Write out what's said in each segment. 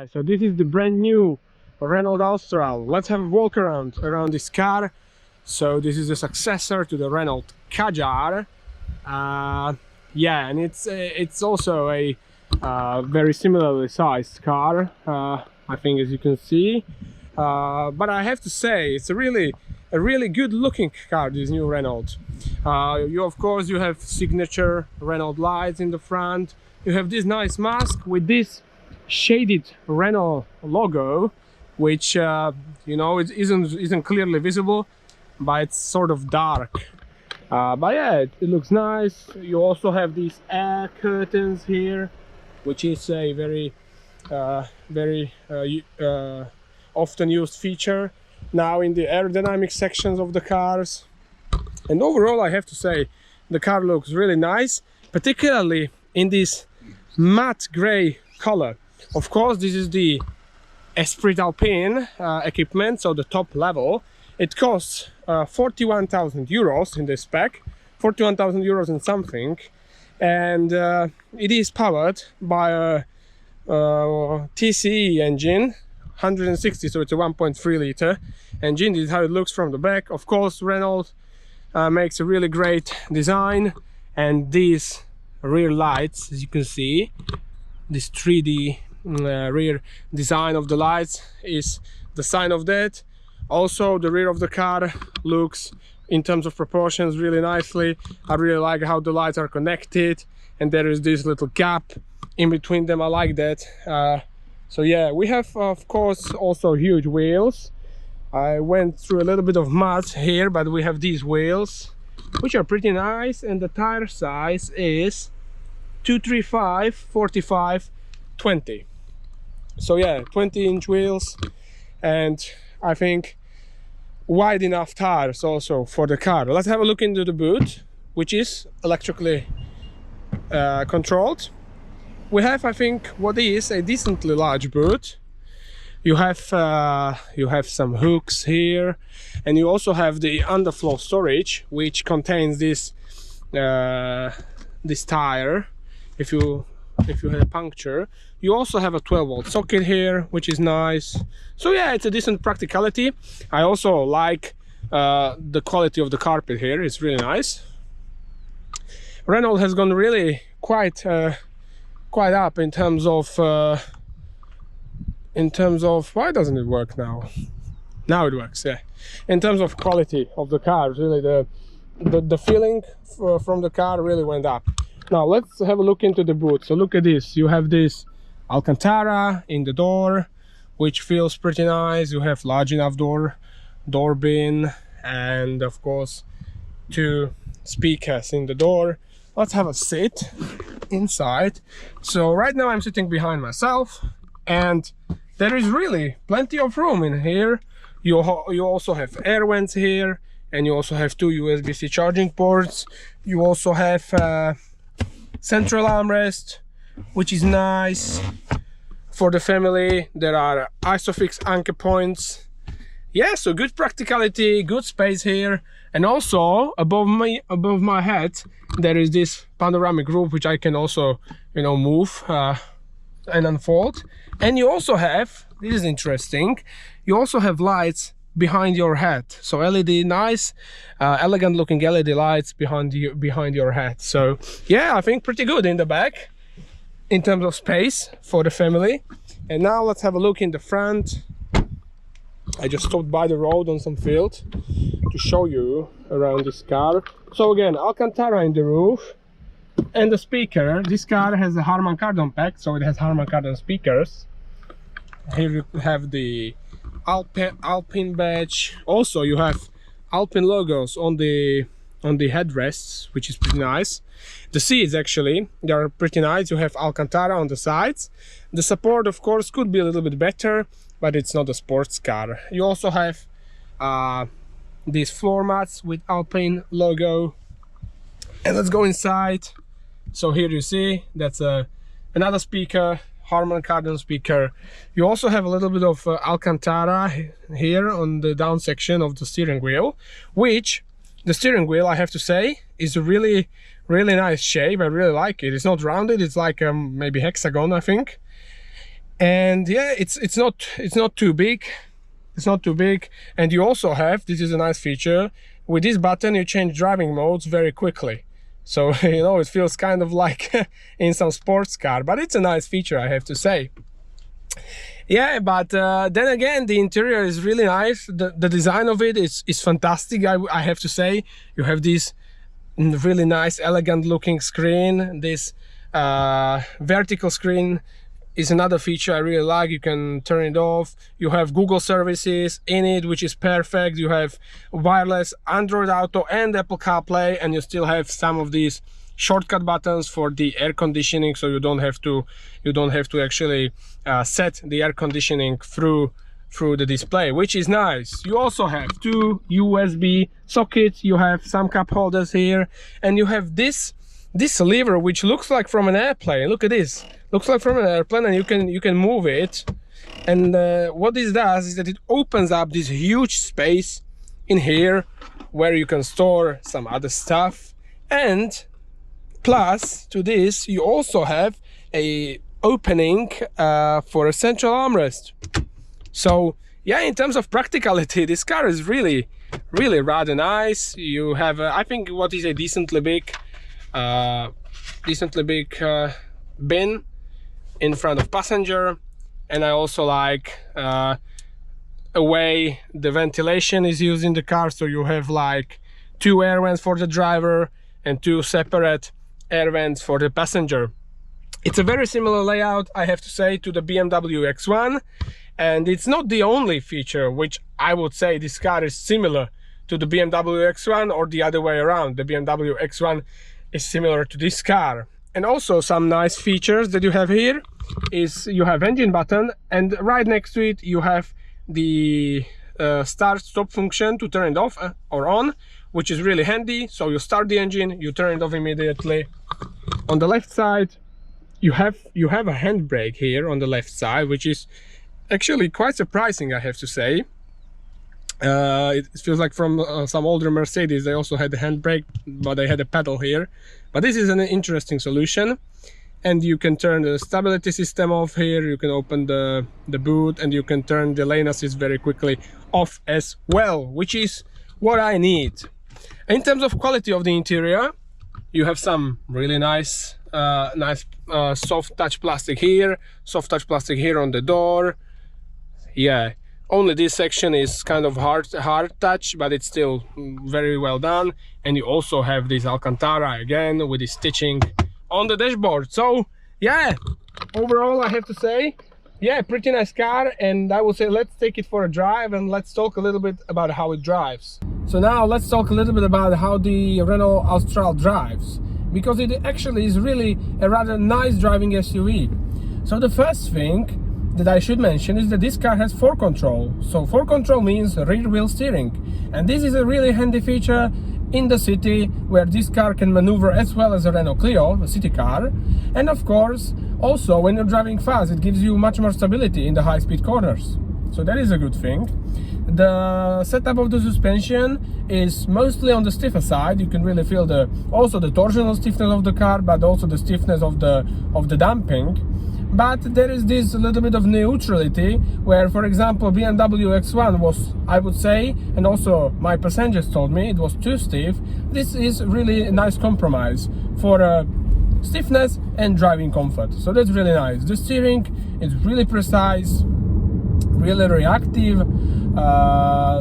guys, so this is the brand new Renault Austral. Let's have a walk around this car. So this is the successor to the Renault Kadjar. Yeah, and it's also a very similarly sized car, I think, as you can see. But I have to say, it's a really good looking car, this new Renault. Of course you have signature Renault lights in the front. You have this nice mask with this shaded Renault logo, which you know, it isn't clearly visible, but it's sort of dark. But yeah, it looks nice. You also have these air curtains here, which is a very often used feature now in the aerodynamic sections of the cars. And overall, I have to say, the car looks really nice, particularly in this matte gray color. Of course, this is the Esprit Alpine equipment, so the top level. It costs 41,000 euros in this spec, 41,000 euros and something, and it is powered by a TCE engine, 160, so it's a 1.3 liter engine. This is how it looks from the back. Of course, Renault makes a really great design, and these rear lights, as you can see, this 3D rear design of the lights is the sign of that. Also, the rear of the car looks, in terms of proportions, really nicely. I really like how the lights are connected, and there is this little gap in between them. I like that. So yeah, we have of course also huge wheels. I went through a little bit of mud here, but we have these wheels, which are pretty nice, and the tire size is 235 45 20. So yeah, 20-inch wheels, and I think wide enough tires also for the car. Let's have a look into the boot, which is electrically controlled. We have, I think, what is a decently large boot. You have some hooks here, and you also have the underfloor storage, which contains this this tire. If you had a puncture, you also have a 12-volt socket here, which is nice. So yeah, it's a decent practicality. I also like the quality of the carpet here. It's really nice. Renault has gone really quite up in terms of why doesn't it work now? Now it works, yeah. In terms of quality of the car, really the feeling from the car really went up. Now let's have a look into the boot. So look at this. You have this Alcantara in the door, which feels pretty nice. You have large enough door bin, and of course 2 speakers in the door. Let's have a sit inside. So right now I'm sitting behind myself, and there is really plenty of room in here. You also have air vents here, and you also have 2 USB-C charging ports. You also have central armrest, which is nice for the family. There are isofix anchor points. Yeah, so good practicality, good space here. And also above my head there is this panoramic roof, which I can also, you know, move and unfold. And you also have, this is interesting, you also have lights behind your head. So LED, nice elegant looking LED lights behind your head. So yeah, I think pretty good in the back in terms of space for the family. And now let's have a look in the front. I just stopped by the road on some field to show you around this car. So again, Alcantara in the roof, and the speaker. This car has a Harman Kardon pack, so it has Harman Kardon speakers. Here you have the Alpine badge. Also you have Alpine logos on the headrests, which is pretty nice. The seats, actually, they are pretty nice. You have Alcantara on the sides. The support, of course, could be a little bit better, but it's not a sports car. You also have these floor mats with Alpine logo. And let's go inside. So here you see that's another speaker, Harman Kardon speaker. You also have a little bit of Alcantara here on the down section of the steering wheel, which the steering wheel, I have to say, is a really nice shape. I really like it. It's not rounded, it's like maybe hexagon, I think. And yeah, it's not too big. It's not too big. And you also have, this is a nice feature, with this button you change driving modes very quickly. So you know, it feels kind of like in some sports car, but it's a nice feature, I have to say. Yeah, but then again, the interior is really nice. The design of it is fantastic, I have to say. You have this really nice, elegant looking screen. This vertical screen is another feature I really like. You can turn it off. You have Google services in it, which is perfect. You have wireless Android Auto and Apple CarPlay, and you still have some of these shortcut buttons for the air conditioning, so you don't have to actually set the air conditioning through the display, which is nice. You also have two USB sockets. You have some cup holders here, and you have this lever which looks like from an airplane. Look at this, looks like from an airplane, and you can move it. And what this does is that it opens up this huge space in here where you can store some other stuff. And plus to this, you also have a opening for a central armrest. So yeah, in terms of practicality, this car is really rather nice. You have I think what is a decently big bin in front of passenger. And I also like a way the ventilation is used in the car, so you have like two air vents for the driver and two separate air vents for the passenger. It's a very similar layout, I have to say, to the BMW X1, and it's not the only feature which I would say this car is similar to the BMW X1, or the other way around. The BMW X1 is similar to this car. And also some nice features that you have here is you have engine button, and right next to it you have the start stop function to turn it off or on, which is really handy. So you start the engine, you turn it off immediately. On the left side you have a handbrake here on the left side, which is actually quite surprising, I have to say. It feels like from some older Mercedes they also had the handbrake, but they had a pedal here. But this is an interesting solution. And you can turn the stability system off here, you can open the boot, and you can turn the lane assist very quickly off as well, which is what I need. In terms of quality of the interior, you have some really nice soft touch plastic here, soft touch plastic here on the door. Yeah, only this section is kind of hard touch, but it's still very well done. And you also have this Alcantara again with the stitching on the dashboard. So yeah, overall I have to say, yeah, pretty nice car. And I would say let's take it for a drive and let's talk a little bit about how it drives. So now let's talk a little bit about how the Renault Austral drives, because it actually is really a rather nice driving SUV. So the first thing that I should mention is that this car has 4Control. So 4Control means rear wheel steering, and this is a really handy feature in the city where this car can maneuver as well as a Renault Clio, a city car. And of course also when you're driving fast, it gives you much more stability in the high-speed corners, so that is a good thing. The setup of the suspension is mostly on the stiffer side. You can really feel also the torsional stiffness of the car, but also the stiffness of the damping. But there is this little bit of neutrality where, for example, BMW X1 was, I would say, and also my passengers told me, it was too stiff. This is really a nice compromise for stiffness and driving comfort, so that's really nice. The steering is really precise, really reactive,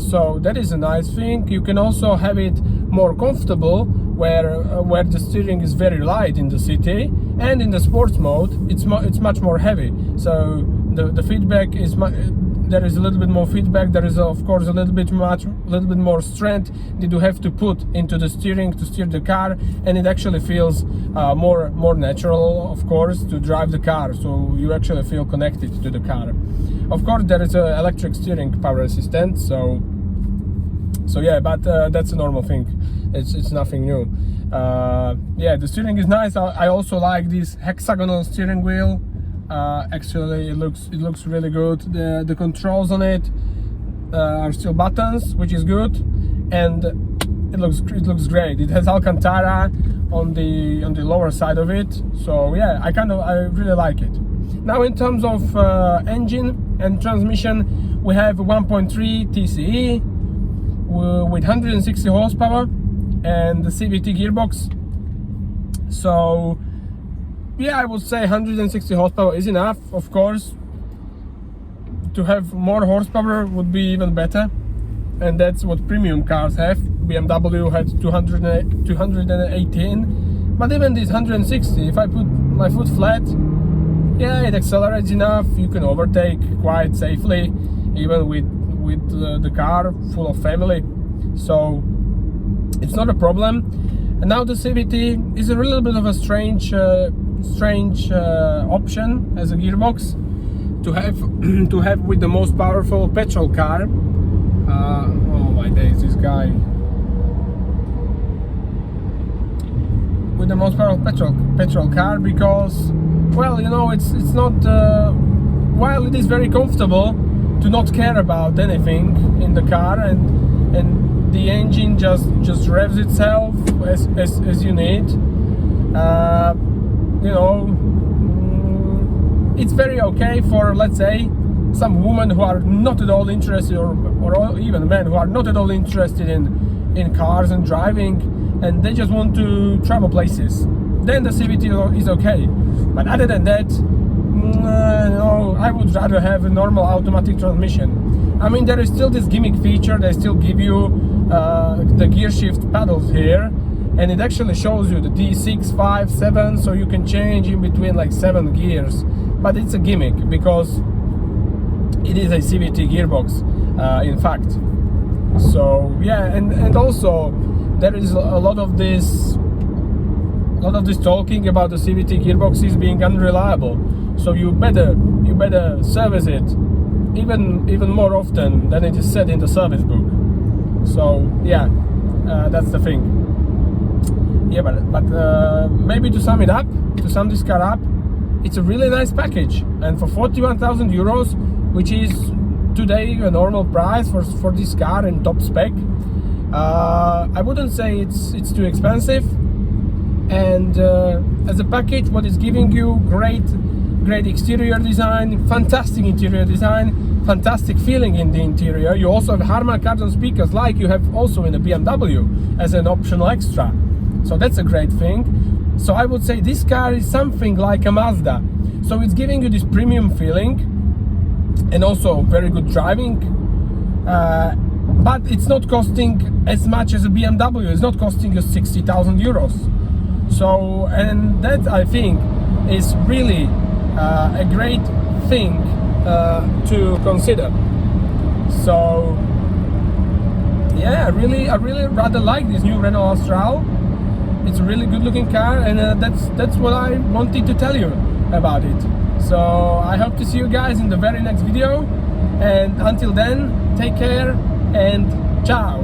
so that is a nice thing. You can also have it more comfortable where the steering is very light in the city, and in the sports mode it's much more heavy. So the feedback is there is a little bit more feedback. There is of course a little bit more strength that you have to put into the steering to steer the car, and it actually feels more natural, of course, to drive the car. So you actually feel connected to the car. Of course there is an electric steering power assistant, so yeah, but that's a normal thing. It's nothing new. Yeah, the steering is nice. I also like this hexagonal steering wheel. Actually it looks really good. The controls on it are still buttons, which is good, and it looks great. It has Alcantara on the lower side of it, so yeah, I really like it. Now in terms of engine and transmission, we have 1.3 TCE with 160 horsepower and the CVT gearbox. So yeah, I would say 160 horsepower is enough. Of course, to have more horsepower would be even better, and that's what premium cars have. BMW had 218, but even this 160, if I put my foot flat, yeah, it accelerates enough. You can overtake quite safely, even with the car full of family. So it's not a problem. And now the CVT is a little bit of a strange option as a gearbox to have with the most powerful petrol car. Oh my days, this guy. With the most powerful petrol car, because, well, you know, it's not while it is very comfortable to not care about anything in the car, and the engine just revs itself as you need. You know, it's very okay for, let's say, some women who are not at all interested, or even men who are not at all interested in cars and driving, and they just want to travel places. Then the CVT is okay. But other than that, no, I would rather have a normal automatic transmission. I mean, there is still this gimmick feature. They still give you the gear shift pedals here, and it actually shows you the D6, 5, 7, so you can change in between like 7 gears. But it's a gimmick because it is a CVT gearbox, in fact. So yeah, and also there is a lot of this talking about the CVT gearboxes being unreliable. So you better service it even more often than it is said in the service book. So yeah, that's the thing. Yeah, but maybe to sum this car up, it's a really nice package, and for 41,000 euros, which is today a normal price for this car and top spec, I wouldn't say it's too expensive. And as a package, what is giving you great exterior design, fantastic interior design, fantastic feeling in the interior. You also have Harman Kardon speakers, like you have also in the BMW as an optional extra. So that's a great thing. So I would say this car is something like a Mazda. So it's giving you this premium feeling and also very good driving. But it's not costing as much as a BMW. It's not costing you 60,000 euros. So, and that I think is really a great thing to consider. So yeah, I really rather like this new Renault Austral. It's a really good looking car, and that's what I wanted to tell you about it. So I hope to see you guys in the very next video, and until then, take care and ciao.